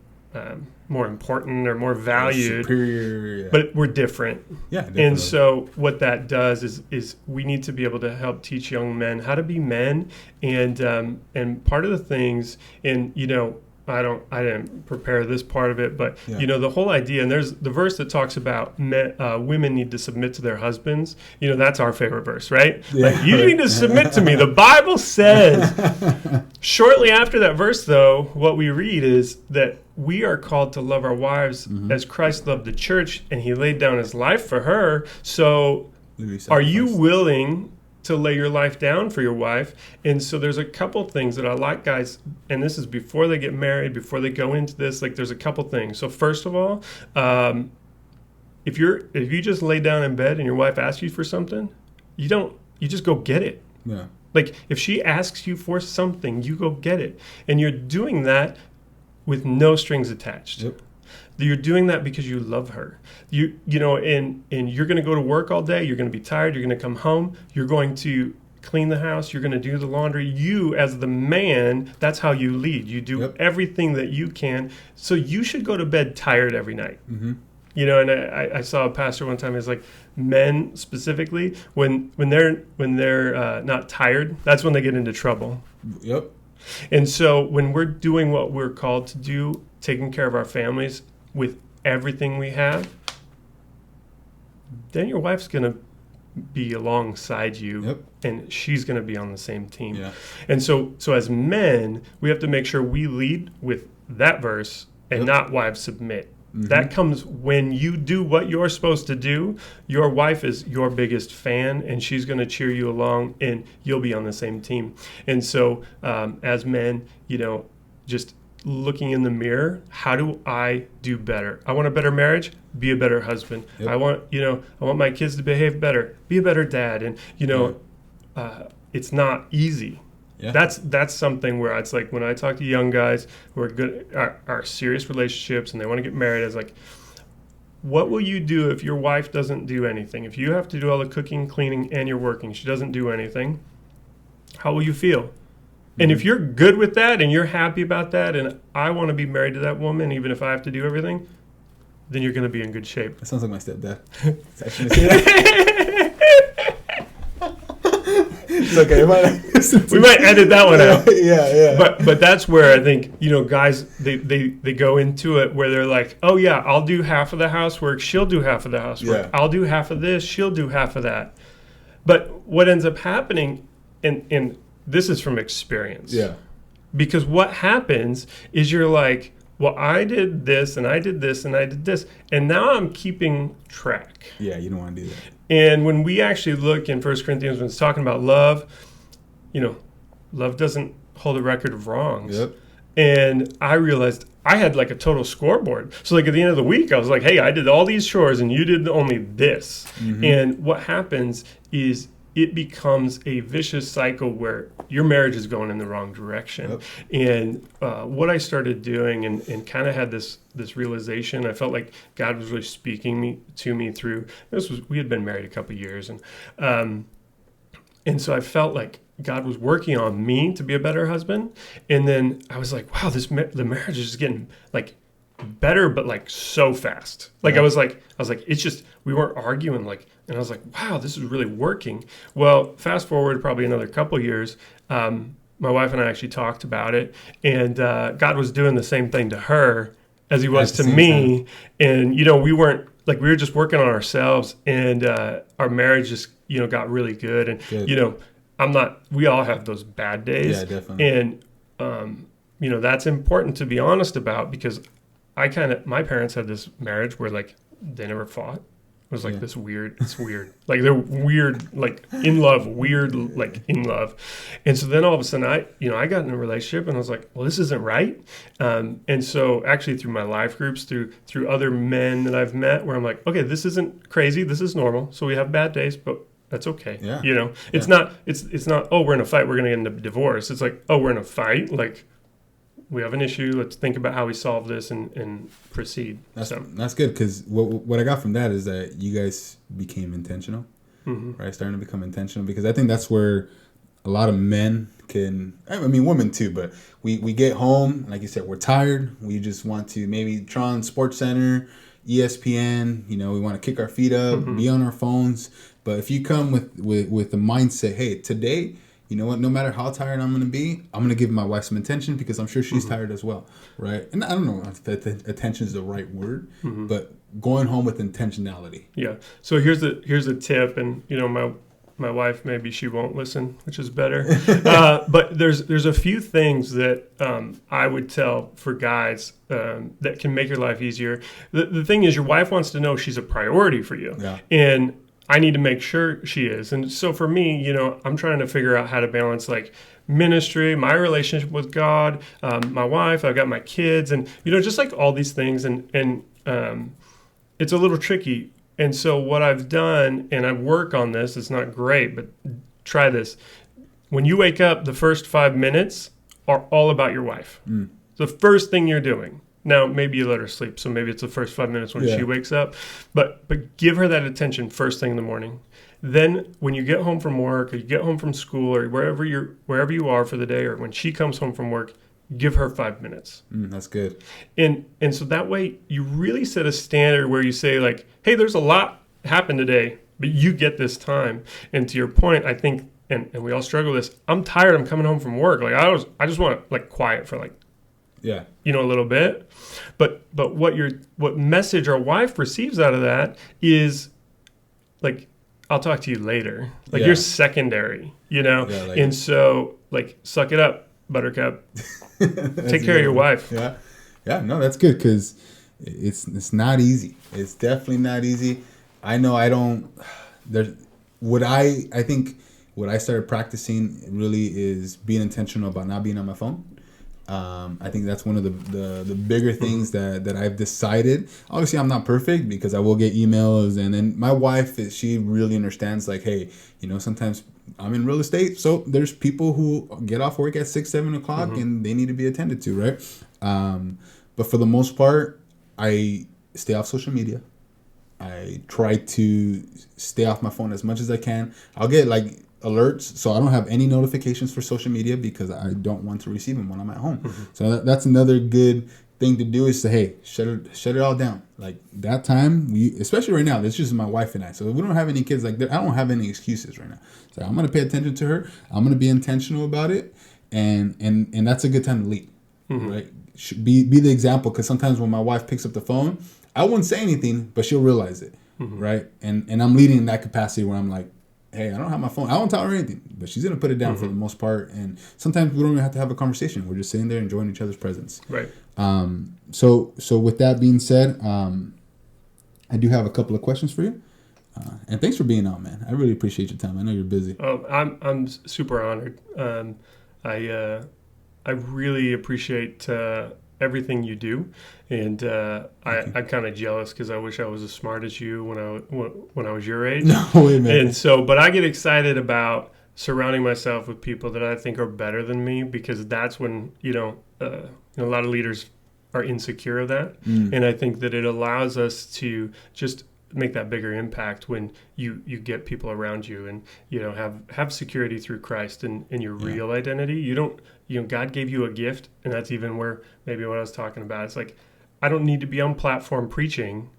more important or more valued, superior, but we're different. Yeah, definitely. And so what that does is we need to be able to help teach young men how to be men, and part of the things, and you know, I didn't prepare this part of it, but you know, the whole idea, and there's the verse that talks about women need to submit to their husbands. You know, that's our favorite verse, right? Like, you need to submit to me. The Bible says. Shortly after that verse, though, what we read is that we are called to love our wives as Christ loved the church, and he laid down his life for her. So are you willing to lay your life down for your wife? And so there's a couple things that I like, guys, and this is before they get married, before they go into this, like there's a couple things. So first of all, if you just lay down in bed and your wife asks you for something, you just go get it. Yeah. Like, if she asks you for something, you go get it. And you're doing that with no strings attached. Yep. You're doing that because you love her. You know, and you're going to go to work all day. You're going to be tired. You're going to come home. You're going to clean the house. You're going to do the laundry. You, as the man, that's how you lead. You do everything that you can. So you should go to bed tired every night. You know, and I saw a pastor one time. He's like, men specifically, when they're not tired, that's when they get into trouble. Yep. And so when we're doing what we're called to do, taking care of our families with everything we have, then your wife's going to be alongside you, and she's going to be on the same team. Yeah. And so as men, we have to make sure we lead with that verse and not wives submit. That comes when you do what you're supposed to do. Your wife is your biggest fan, and she's going to cheer you along, and you'll be on the same team. And so as men, just looking in the mirror, how do I do better? I want a better marriage, be a better husband. Yep. I want my kids to behave better, be a better dad. And it's not easy. Yeah. That's something where it's like when I talk to young guys who are good, are serious relationships, and they want to get married, I was like, what will you do if your wife doesn't do anything? If you have to do all the cooking, cleaning, and you're working, she doesn't do anything, how will you feel? And if you're good with that and you're happy about that, and I want to be married to that woman even if I have to do everything, then you're going to be in good shape. That sounds like my stepdad. It's okay. We might edit that one out. Yeah. But that's where I think, guys, they go into it where they're like, oh, yeah, I'll do half of the housework. She'll do half of the housework. Yeah. I'll do half of this. She'll do half of that. But what ends up happening, and this is from experience. Yeah. Because what happens is you're like, well, I did this, and I did this, and I did this, and now I'm keeping track. Yeah, you don't want to do that. And when we actually look in 1 Corinthians when it's talking about love, love doesn't hold a record of wrongs. Yep. And I realized I had like a total scoreboard. So like at the end of the week, I was like, hey, I did all these chores and you did only this. And what happens is it becomes a vicious cycle where your marriage is going in the wrong direction. Yep. And what I started doing and kind of had this realization, I felt like God was really speaking to me through, we had been married a couple of years. And so I felt like God was working on me to be a better husband. And then I was like, wow, the marriage is getting like better, but like so fast. Like yeah. I was like, it's just, we weren't arguing like, and I was like, wow, this is really working. Well, fast forward probably another couple years, my wife and I actually talked about it, and God was doing the same thing to her as he was to me. Time. And, we weren't, like, we were just working on ourselves, and our marriage just, got really good. And, good. We all have those bad days. Yeah, definitely. And, that's important to be honest about, because my parents had this marriage where, like, they never fought. It was like this weird, it's weird. Like they're weird, like in love, weird, like in love. And so then all of a sudden I got in a relationship and I was like, well, this isn't right. And so actually through my life groups, through other men that I've met where I'm like, okay, this isn't crazy. This is normal. So we have bad days, but that's okay. Yeah. It's not, oh, we're in a fight, we're going to end up divorced. It's like, oh, we're in a fight. Like, we have an issue. Let's think about how we solve this and proceed. That's good, because what I got from that is that you guys became intentional, right? Starting to become intentional, because I think that's where a lot of men can, I mean, women too, but we get home, like you said, we're tired. We just want to maybe turn on Sports Center, ESPN, we want to kick our feet up, be on our phones. But if you come with the mindset, hey, today, you know what? No matter how tired I'm going to be, I'm going to give my wife some attention, because I'm sure she's tired as well, right? And I don't know if attention is the right word, but going home with intentionality. Yeah. So here's a tip, and my wife, maybe she won't listen, which is better. But there's a few things that I would tell for guys that can make your life easier. The thing is, your wife wants to know she's a priority for you, and I need to make sure she is. And so for me, I'm trying to figure out how to balance like ministry, my relationship with God, my wife, I've got my kids, and, just like all these things. And it's a little tricky. And so what I've done, and I work on this, it's not great, but try this. When you wake up, the first 5 minutes are all about your wife. The first thing you're doing. Now, maybe you let her sleep, so maybe it's the first 5 minutes when she wakes up. But give her that attention first thing in the morning. Then when you get home from work, or you get home from school, or wherever you are for the day, or when she comes home from work, give her 5 minutes. That's good. And so that way you really set a standard where you say like, hey, there's a lot happened today, but you get this time. And to your point, I think, and we all struggle with this, I'm tired, I'm coming home from work. Like I just want like quiet for like, a little bit. But what message our wife receives out of that is like, I'll talk to you later. Like you're secondary, and so like, suck it up, buttercup. Take care of your wife. Yeah. No, that's good. 'Cause it's not easy. It's definitely not easy. I know I don't. There's I think what I started practicing really is being intentional about not being on my phone. I think that's one of the bigger things that I've decided. Obviously, I'm not perfect because I will get emails, and then my wife, she really understands, like, hey, sometimes I'm in real estate, so there's people who get off work at 6-7 o'clock and they need to be attended to, right? But for the most part, I stay off social media. I try to stay off my phone as much as I can. I'll get like alerts, so I don't have any notifications for social media because I don't want to receive them when I'm at home. So that's another good thing to do, is to, hey, shut it all down. Like that time, especially right now, it's just my wife and I. So we don't have any kids. Like, I don't have any excuses right now. So I'm gonna pay attention to her. I'm gonna be intentional about it, and that's a good time to lead, right? Be the example, because sometimes when my wife picks up the phone, I wouldn't say anything, but she'll realize it, right? And I'm leading in that capacity where I'm like, hey, I don't have my phone. I won't tell her anything, but she's gonna put it down for the most part. And sometimes we don't even have to have a conversation. We're just sitting there enjoying each other's presence. Right. So with that being said, I do have a couple of questions for you. And thanks for being on, man. I really appreciate your time. I know you're busy. Oh, I'm super honored. I really appreciate everything you do, and I'm kind of jealous because I wish I was as smart as you when I was your age. No way, man. And so, but I get excited about surrounding myself with people that I think are better than me, because that's when a lot of leaders are insecure of that, and I think that it allows us to just make that bigger impact when you get people around you and have security through Christ and your real identity. God gave you a gift, and that's even where maybe what I was talking about. It's like, I don't need to be on platform preaching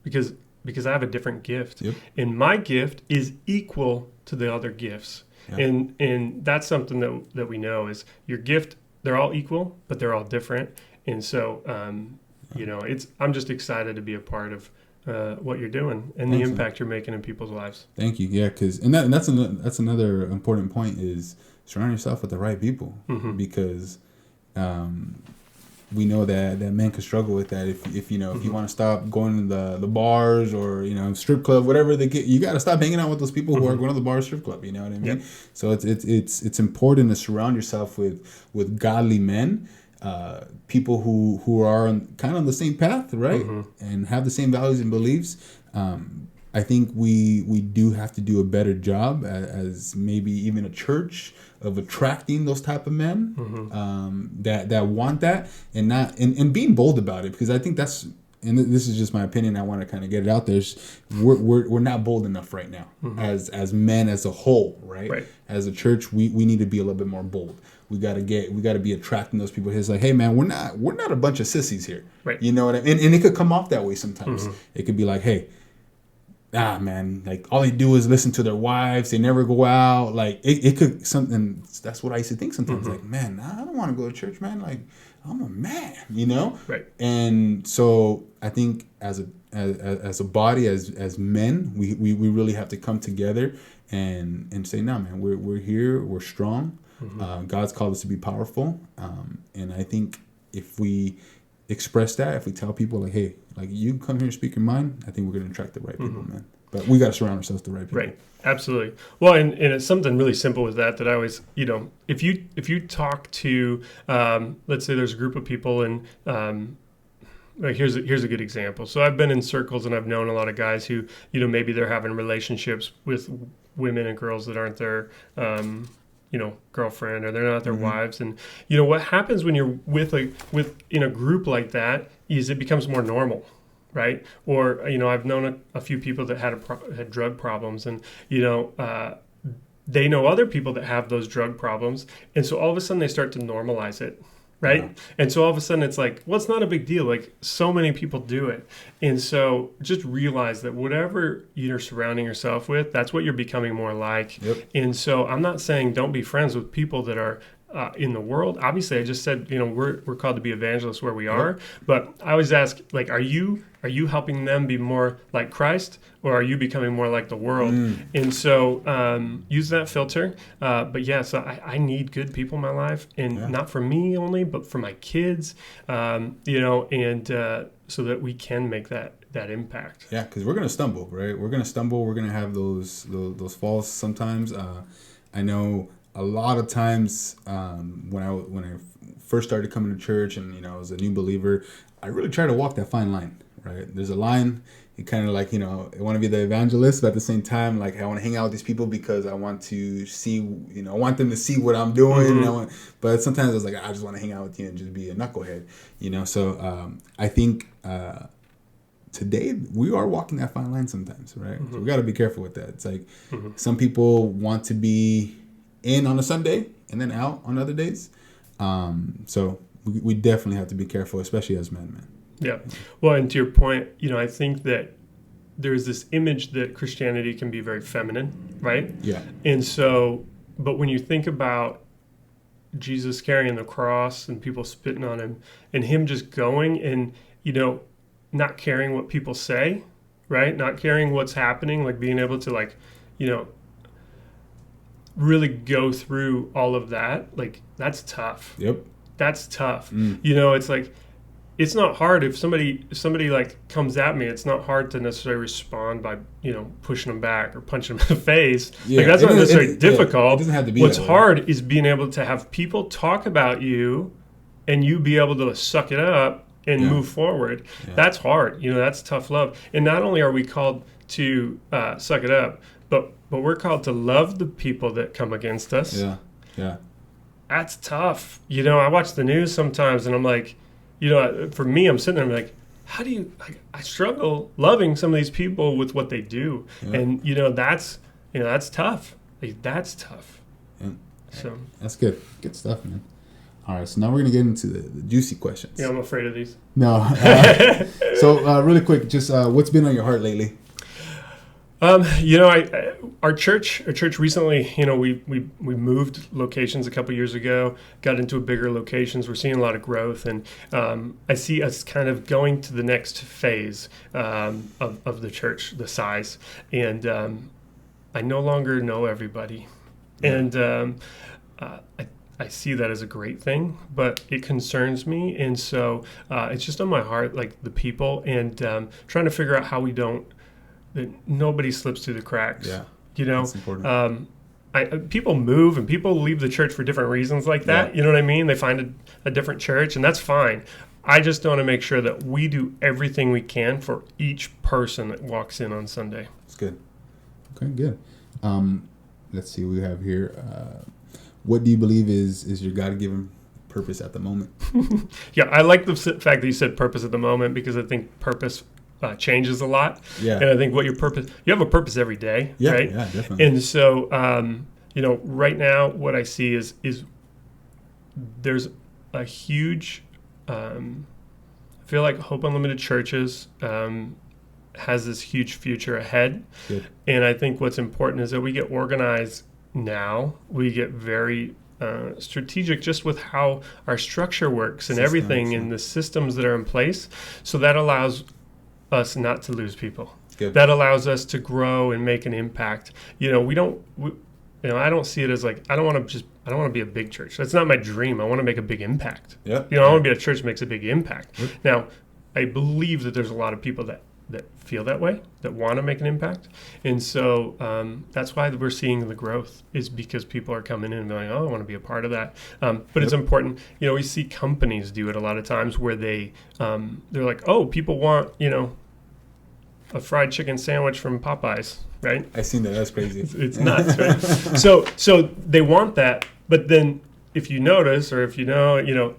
because I have a different gift, and my gift is equal to the other gifts, and that's something that we know is your gift. They're all equal, but they're all different, and so I'm just excited to be a part of what you're doing and the impact you're making in people's lives. Thank you. Yeah, because that's another important point, is surround yourself with the right people, because we know that men can struggle with that. If you want to stop going to the bars or strip club, whatever they get, you got to stop hanging out with those people who are going to the bar, strip club. You know what I mean? Yep. So it's important to surround yourself with godly men. People who are kind of on the same path, right? And have the same values and beliefs. I think we do have to do a better job as maybe even a church of attracting those type of men that want that, and being bold about it, because I think that's, and this is just my opinion, I want to kind of get it out there. We're not bold enough right now as men as a whole, right? As a church, we need to be a little bit more bold. We gotta be attracting those people. It's like, hey man, we're not a bunch of sissies here. Right. You know what I mean? And it could come off that way sometimes. It could be like, hey, man, like all they do is listen to their wives. They never go out. Like it could something. That's what I used to think sometimes. Like, man, I don't want to go to church, man. Like, I'm a man, Right. And so I think as a body, as men, we really have to come together and say, no, man, we're here, we're strong. God's called us to be powerful, and I think if we express that, if we tell people like, hey, like, you come here and speak your mind, I think we're going to attract the right people, man. But we got to surround ourselves with the right people. Right. Absolutely. Well, and it's something really simple with that I always, if you talk to, let's say there's a group of people, and here's a good example. So I've been in circles and I've known a lot of guys who, maybe they're having relationships with women and girls that aren't their, girlfriend, or they're not their wives. And, what happens when you're with in a group like that is it becomes more normal. Right. Or, I've known a few people that had drug problems, and, they know other people that have those drug problems. And so all of a sudden they start to normalize it. Right. Yeah. And so all of a sudden it's like, well, it's not a big deal. Like, so many people do it. And so just realize that whatever you're surrounding yourself with, that's what you're becoming more like. Yep. And so I'm not saying don't be friends with people that are in the world. Obviously, I just said, we're called to be evangelists where we are, but I always ask, like, are you helping them be more like Christ, or are you becoming more like the world? And so use that filter. But yeah, so I need good people in my life, and not for me only, but for my kids, and so that we can make that impact. Yeah, because we're going to stumble, right? We're going to stumble. We're going to have those falls sometimes. I know a lot of times when I first started coming to church and, I was a new believer, I really try to walk that fine line, right? There's a line. You kind of like, I want to be the evangelist, but at the same time, like, I want to hang out with these people because I want to see, I want them to see what I'm doing. But sometimes I was like, I just want to hang out with you and just be a knucklehead, So I think today we are walking that fine line sometimes, right? So we got to be careful with that. It's like some people want to be in on a Sunday and then out on other days. So we definitely have to be careful, especially as men, man. Yeah. Well, and to your point, I think that there's this image that Christianity can be very feminine, right? Yeah. And so, but when you think about Jesus carrying the cross and people spitting on him and him just going and, not caring what people say, right? Not caring what's happening, like being able to really go through all of that, like that's tough. Yep. That's tough. It's like, it's not hard if somebody like comes at me. It's not hard to necessarily respond by pushing them back or punching them in the face. Yeah, like that's not necessarily difficult. Yeah, it doesn't have to be. What's hard is being able to have people talk about you, and you be able to suck it up and move forward. Yeah. That's hard. That's tough love. And not only are we called to suck it up, but we're called to love the people that come against us. Yeah. Yeah. That's tough. I watch the news sometimes, and I'm like. For me, I'm sitting there and I'm like, how do you, I struggle loving some of these people with what they do. Yeah. And, that's tough. Like, that's tough. Yeah. So that's good. Good stuff, man. All right. So now we're going to get into the juicy questions. Yeah, I'm afraid of these. No. So really quick, just what's been on your heart lately? Our church recently, we moved locations a couple years ago, got into bigger locations. We're seeing a lot of growth, and I see us kind of going to the next phase of the church, the size. And I no longer know everybody, and I see that as a great thing, but it concerns me, and so it's just on my heart, like the people, and trying to figure out how we don't. That nobody slips through the cracks. Yeah, that's important. People move and people leave the church for different reasons like that. Yeah. You know what I mean? They find a different church, and that's fine. I just want to make sure that we do everything we can for each person that walks in on Sunday. That's good. Okay, good. Let's see what we have here. What do you believe is your God-given purpose at the moment? Yeah, I like the fact that you said purpose at the moment, because I think purpose changes a lot. Yeah. And I think you have a purpose every day, right? Yeah, definitely. And so, right now what I see is there's a huge, I feel like Hope Unlimited Churches has this huge future ahead. Good. And I think what's important is that we get organized now. We get very strategic just with how our structure works and everything and the systems that are in place. So that allows us not to lose people. Good. That allows us to grow and make an impact. I don't see it as like, I don't want to be a big church. That's not my dream. I want to make a big impact. Yeah. I want to be a church that makes a big impact. Yep. Now, I believe that there's a lot of people that feel that way, that want to make an impact. And so that's why we're seeing the growth, is because people are coming in and being like, oh, I want to be a part of that. But It's important. We see companies do it a lot of times where they're like, oh, people want, a fried chicken sandwich from Popeyes, right? I've seen that. That's crazy. It's nuts, right? So they want that, but then if you notice, or if the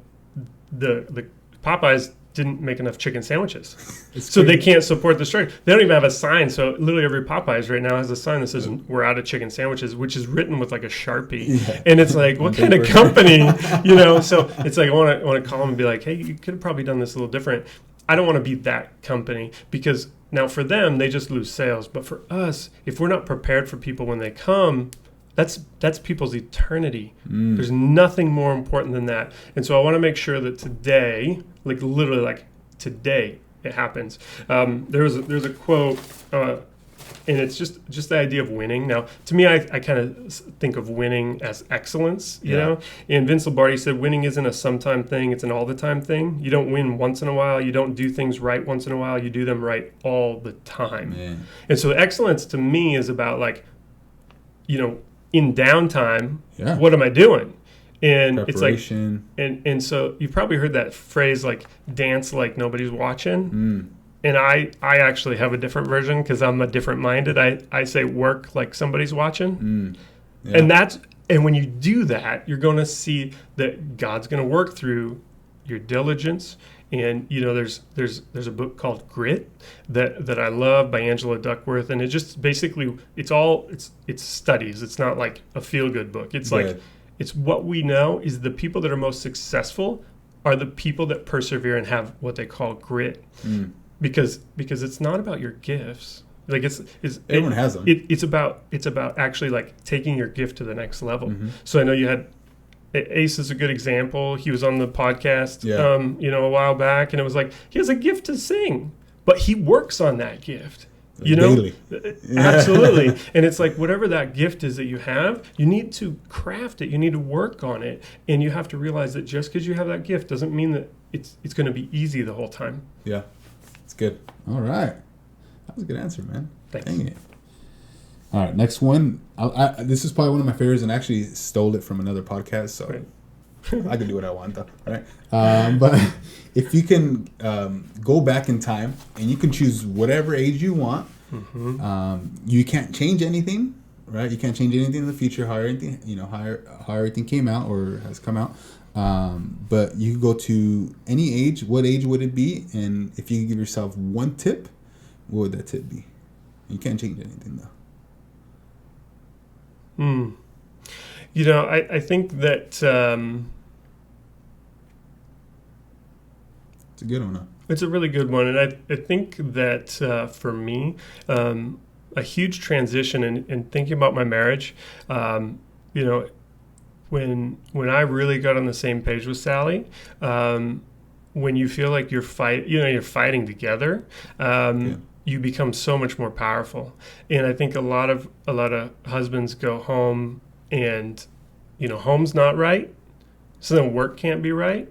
Popeyes didn't make enough chicken sandwiches. So they can't support the strike. They don't even have a sign. So literally every Popeyes right now has a sign that says, we're out of chicken sandwiches, which is written with like a Sharpie. Yeah. And it's like, what kind of company, So it's like, I want to call them and be like, hey, you could have probably done this a little different. I don't want to be that company, because now for them, they just lose sales. But for us, if we're not prepared for people when they come, that's people's eternity. There's nothing more important than that. And so I want to make sure that today, like literally like today, it happens. There's a quote, and it's just the idea of winning. Now, to me, I kind of think of winning as excellence, you know? And Vince Lombardi said, winning isn't a sometime thing, it's an all-the-time thing. You don't win once in a while. You don't do things right once in a while. You do them right all the time. Man. And so excellence to me is about like, you know, in downtime, what am I doing? And it's like, and so you've probably heard that phrase like dance like nobody's watching. And I actually have a different version because I'm a different minded. I say work like somebody's watching. And when you do that, you're going to see that God's going to work through your diligence. And you know, there's a book called Grit that I love by Angela Duckworth, and it just basically it's studies. It's not like a feel good book. It's like it's what we know is the people that are most successful are the people that persevere and have what they call grit. Because it's not about your gifts. Like everyone has them. It's about actually like taking your gift to the next level. So I know you had Ace is a good example. He was on the podcast, you know, a while back, and it was like he has a gift to sing, but he works on that gift. You know, daily. Absolutely. And it's like whatever that gift is that you have, you need to craft it. You need to work on it, and you have to realize that just because you have that gift doesn't mean that it's going to be easy the whole time. Yeah. Good. All right. That was a good answer, man. Thanks. Dang it. All right. Next one. This is probably one of my favorites, and I actually stole it from another podcast, so I can do what I want, though. All right. But if you can go back in time and you can choose whatever age you want, you can't change anything, right? You can't change anything in the future, how everything came out or has come out. But you could go to any age. What age would it be? And if you could give yourself one tip, what would that tip be? You can't change anything, though. You know, I think that it's a good one. Huh? It's a really good one, and I think that for me, a huge transition in thinking about my marriage. You know. When I really got on the same page with Sally, when you feel like you're fighting together, you become so much more powerful. And I think a lot of husbands go home and, you know, home's not right, so then work can't be right,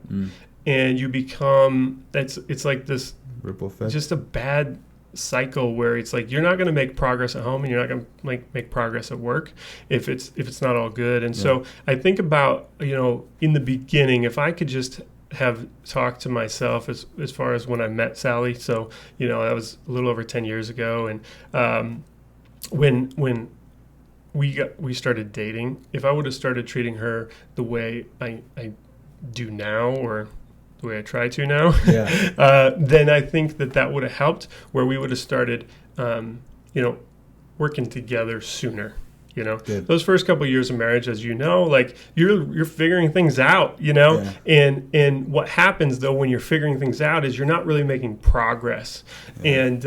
and you become it's like this ripple effect, just a bad cycle where it's like you're not going to make progress at home and you're not going to make progress at work if it's not all good. And so I think about, you know, in the beginning, if I could just have talked to myself as far as when I met Sally. So, you know, that was a little over 10 years ago. And when we started dating, if I would have started treating her the way I do now, or the way I try to now, then I think that would have helped, where we would have started, you know, working together sooner. You know, those first couple of years of marriage, as you know, like you're figuring things out, you know, and what happens though when you're figuring things out is you're not really making progress. And,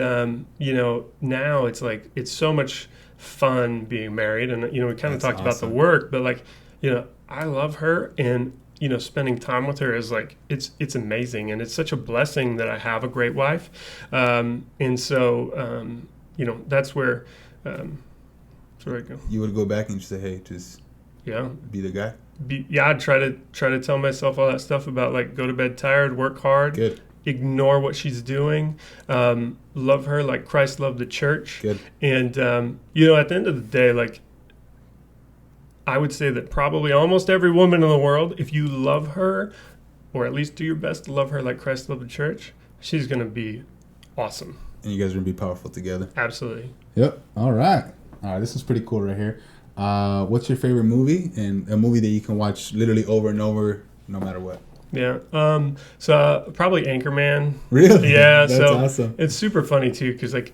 you know, now it's like, it's so much fun being married. And, you know, we kind of talked about the work, but like, you know, I love her, and, you know, spending time with her is like, it's amazing. And it's such a blessing that I have a great wife. And so, you know, that's where I go. You would go back and just say, hey, just be the guy? I'd try to tell myself all that stuff about like go to bed tired, work hard, ignore what she's doing, love her like Christ loved the church. And, you know, at the end of the day, like, I would say that probably almost every woman in the world, if you love her, or at least do your best to love her like Christ loved the church, she's going to be awesome. And you guys are going to be powerful together. Absolutely. Yep. All right. This is pretty cool right here. What's your favorite movie, and a movie that you can watch literally over and over, no matter what? Yeah. So probably Anchorman. Really? Yeah. That's awesome. It's super funny too, because like,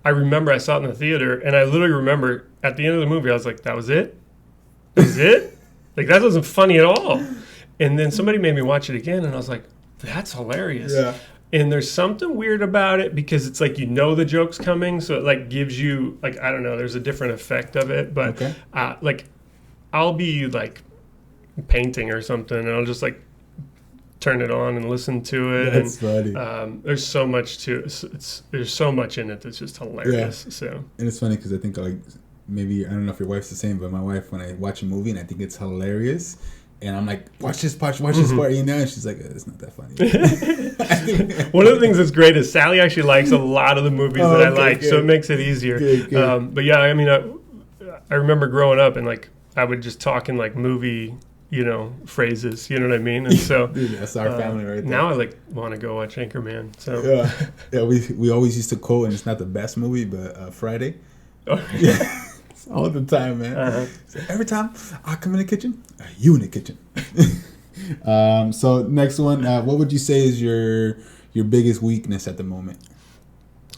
I remember I saw it in the theater, and I literally remember at the end of the movie, I was like, that was it? That was it? Like, that wasn't funny at all. And then somebody made me watch it again, and I was like, that's hilarious. Yeah. And there's something weird about it because it's like, the joke's coming. So it like gives you like, I don't know, there's a different effect of it. But like I'll be like painting or something and I'll just like turn it on and listen to it. That's and funny. There's so much to it. There's so much in it that's just hilarious. So and it's funny because I think like maybe I don't know if your wife's the same, but my wife, when I watch a movie and I think it's hilarious, and I'm like, watch this part, and she's like, it's not that funny. One of the things that's great is Sally actually likes a lot of the movies that I like, good. So it makes it easier. Good. But yeah, I mean, I remember growing up and like I would just talk in like movie, phrases, you know what I mean? And so dude, that's our family right there. Now I like want to go watch Anchorman. So yeah, we always used to quote, and it's not the best movie, but Friday. Oh. Yeah. All the time, man. So every time I come in the kitchen, you in the kitchen. So next one, what would you say is your biggest weakness at the moment?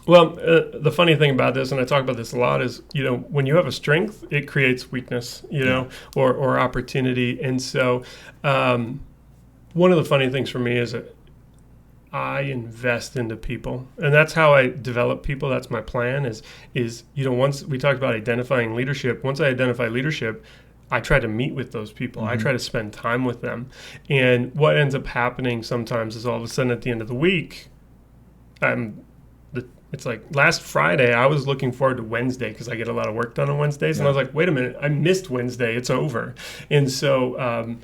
Well, the funny thing about this, and I talk about this a lot, is when you have a strength, it creates weakness, or opportunity. And so, one of the funny things for me is that I invest into people, and that's how I develop people. That's my plan. Is once we talked about identifying leadership. Once I identify leadership, I try to meet with those people. Mm-hmm. I try to spend time with them. And what ends up happening sometimes is all of a sudden at the end of the week, it's like last Friday, I was looking forward to Wednesday because I get a lot of work done on Wednesdays. And I was like, wait a minute, I missed Wednesday. It's over. And so,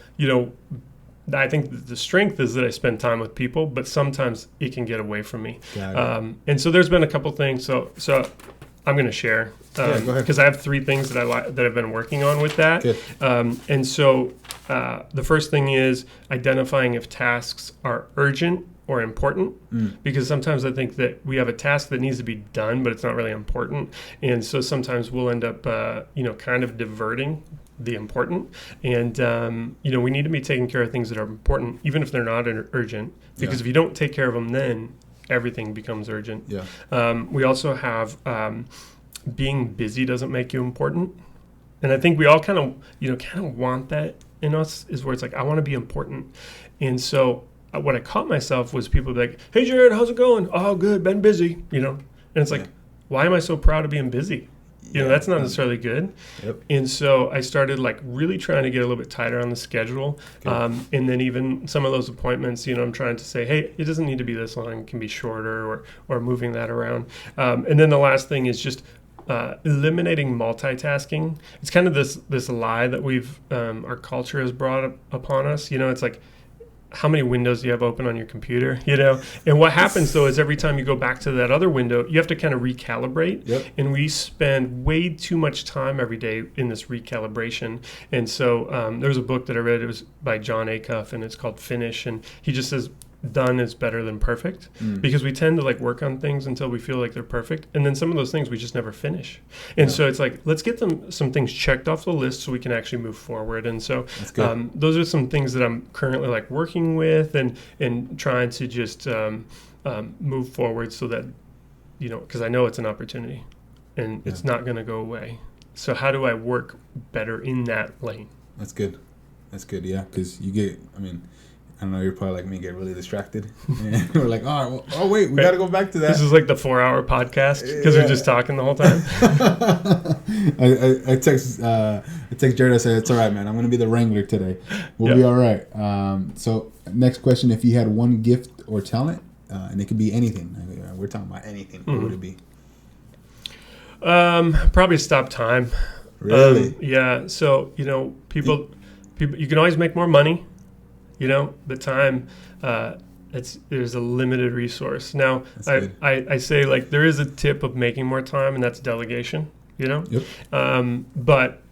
I think the strength is that I spend time with people, but sometimes it can get away from me. And so there's been a couple things. So I'm going to share because I have 3 things that that I've been working on with that. And so the first thing is identifying if tasks are urgent or important, because sometimes I think that we have a task that needs to be done, but it's not really important. And so sometimes we'll end up, kind of diverting the important. And, we need to be taking care of things that are important, even if they're not urgent, because if you don't take care of them, then everything becomes urgent. We also have being busy doesn't make you important. And I think we all kind of want that in us, is where it's like, I want to be important. And so what I caught myself was people be like, hey, Jared, how's it going? Oh, good, been busy, And it's like, why am I so proud of being busy? That's not necessarily good. And so I started like really trying to get a little bit tighter on the schedule. And then even some of those appointments, I'm trying to say, hey, it doesn't need to be this long. It can be shorter or moving that around. And then the last thing is just eliminating multitasking. It's kind of this lie that our culture has brought upon us. It's like, how many windows do you have open on your computer, And what happens, though, is every time you go back to that other window, you have to kind of recalibrate. And we spend way too much time every day in this recalibration. And so there was a book that I read. It was by John Acuff, and it's called Finish. And he just says, done is better than perfect, because we tend to like work on things until we feel like they're perfect, and then some of those things we just never finish. And so it's like, let's get some things checked off the list so we can actually move forward. And so those are some things that I'm currently like working with and trying to just move forward so that because I know it's an opportunity and it's not going to go away. So how do I work better in that lane? That's good. Yeah, because I don't know, you're probably like me, get really distracted. And we're like, wait, we got to go back to that. This is like the 4-hour podcast because we're just talking the whole time. I text Jared, I said, it's all right, man. I'm going to be the wrangler today. We'll be all right. So next question, if you had one gift or talent, and it could be anything. We're talking about anything. What would it be? Probably stop time. Really? Yeah. So, people, you can always make more money. The time, there's a limited resource. Now, I say like there is a tip of making more time, and that's delegation, But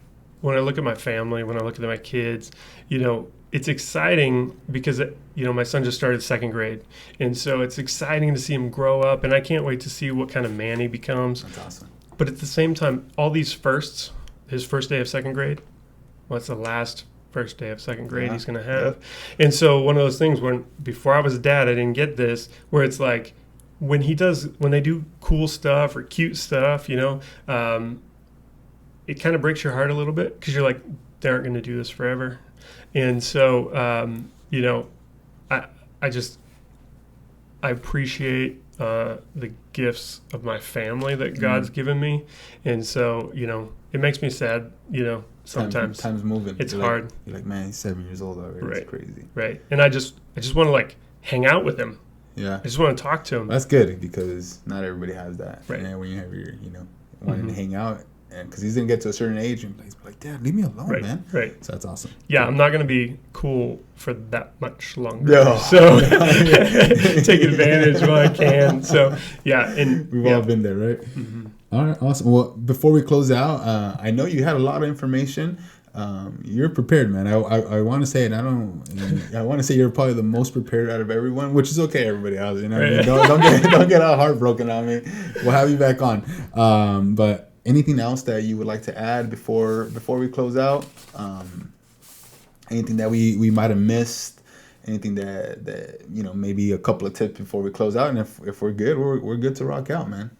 when I look at my family, when I look at my kids, it's exciting because, my son just started 2nd grade. And so it's exciting to see him grow up, and I can't wait to see what kind of man he becomes. That's awesome. But at the same time, all these firsts, his first day of 2nd grade, it's the last first day of 2nd grade he's going to have. And so one of those things before I was a dad, I didn't get this, where it's like when they do cool stuff or cute stuff, it kind of breaks your heart a little bit because you're like, they aren't going to do this forever. And so, I appreciate the gifts of my family that God's given me, and so it makes me sad. Sometimes time's moving. It's hard. You're like, man, he's 7 years old already. Right. It's crazy. Right, and I just want to like hang out with him. Yeah. I just want to talk to him. That's good because not everybody has that. Right. And when you have your, wanting to hang out, and because he's gonna get to a certain age and he's like, Dad, leave me alone, man. Right. So that's awesome. Yeah, I'm not gonna be cool for that much longer. No. So take advantage while I can. So yeah, and we've all been there, right? Mm-hmm. All right, awesome. Well, before we close out, I know you had a lot of information. You're prepared, man. I want to say it. I want to say you're probably the most prepared out of everyone, which is okay. Everybody else, Right. Don't get all heartbroken on me. We'll have you back on. But anything else that you would like to add before we close out? Anything that we might have missed? Anything that maybe a couple of tips before we close out? And if we're good, we're good to rock out, man.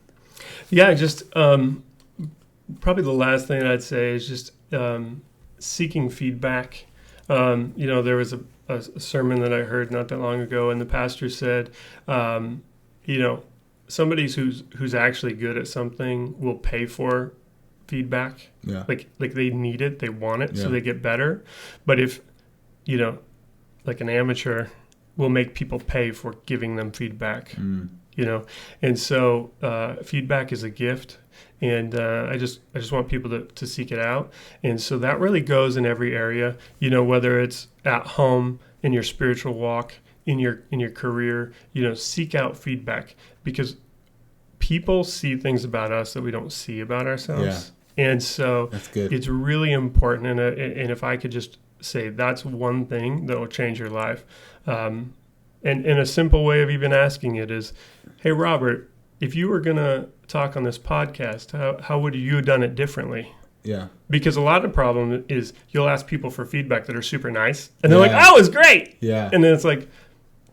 Yeah, just probably the last thing I'd say is just seeking feedback. There was a sermon that I heard not that long ago, and the pastor said, somebody who's actually good at something will pay for feedback. Yeah. Like they need it, they want it, Yeah. so they get better. But if like an amateur will make people pay for giving them feedback. And so feedback is a gift, and I just want people to seek it out. And so that really goes in every area, whether it's at home, in your spiritual walk, in your career, seek out feedback, because people see things about us that we don't see about ourselves. Yeah. And so that's good. It's really important. And if I could just say that's one thing that will change your life. And a simple way of even asking it is, hey, Robert, if you were going to talk on this podcast, how would you have done it differently? Yeah. Because a lot of the problem is you'll ask people for feedback that are super nice, and they're like, oh, it was great. Yeah. And then it's like,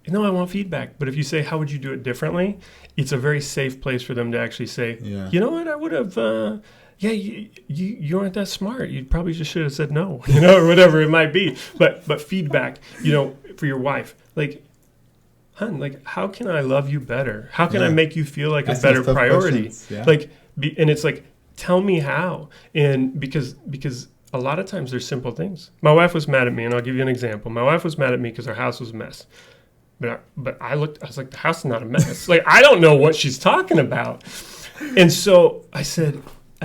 I want feedback. But if you say, how would you do it differently? It's a very safe place for them to actually say, you know what, I would have, you aren't that smart. You probably just should have said no, or whatever it might be. But feedback, for your wife, like, hun, like, how can I love you better? How can I make you feel like a better priority? Yeah. And it's like, tell me how. And because a lot of times there's simple things. My wife was mad at me, and I'll give you an example. My wife was mad at me because our house was a mess. But I was like, the house is not a mess. Like, I don't know what she's talking about. And so I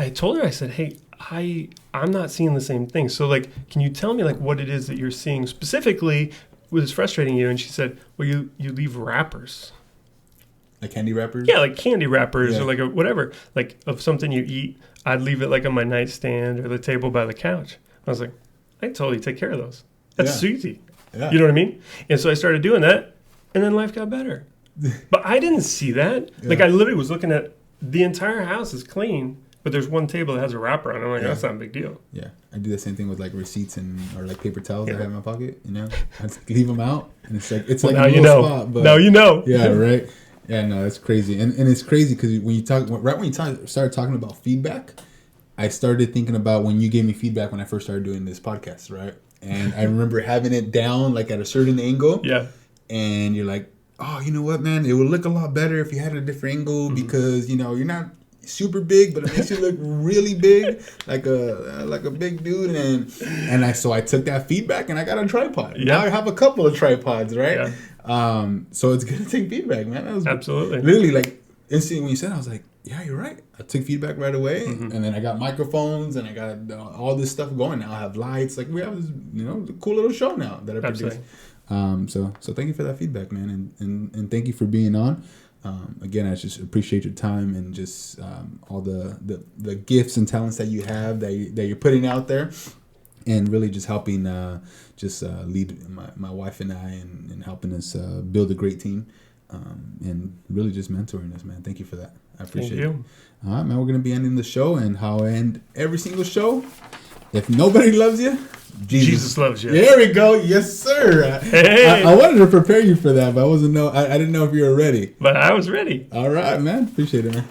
told her, hey, I'm not seeing the same thing. So, like, can you tell me, like, what it is that you're seeing specifically what is frustrating you? And she said, well, you leave wrappers. Like candy wrappers? Yeah, like candy wrappers, Yeah. or like whatever, like of something you eat. I'd leave it like on my nightstand or the table by the couch. I was like, I can totally take care of those. That's easy. Yeah. You know what I mean? And so I started doing that, and then life got better. But I didn't see that. Yeah. Like, I literally was looking at the entire house is clean, but there's one table that has a wrapper on it. I'm like, that's not a big deal. Yeah, I do the same thing with like receipts or like paper towels I have in my pocket. I just leave them out, and it's like now a you little know. spot. But Now you know. Yeah, right. Yeah, no, it's crazy, and it's crazy because when you started talking about feedback, I started thinking about when you gave me feedback when I first started doing this podcast, right? And I remember having it down like at a certain angle. Yeah. And you're like, oh, you know what, man? It would look a lot better if you had a different angle because you're not super big, but it makes you look really big, like a big dude. And so I took that feedback and I got a tripod. Yeah. Now I have a couple of tripods, right? Yeah. So it's gonna take feedback, man. That was Absolutely. Literally, like instantly when you said, I was like, yeah, you're right. I took feedback right away, and then I got microphones and I got all this stuff going. Now I have lights. Like we have this, cool little show now that I produce. So thank you for that feedback, man, and thank you for being on. Again, I just appreciate your time and just all the gifts and talents that you have that you're putting out there, and really just helping lead my wife and I and helping us build a great team, and really just mentoring us, man. Thank you for that. I appreciate it. All right, man. We're gonna be ending the show, and how I end every single show. If nobody loves you, Jesus loves you. There we go. Yes, sir. Hey. I wanted to prepare you for that, but I didn't know if you were ready. But I was ready. All right, man. Appreciate it, man.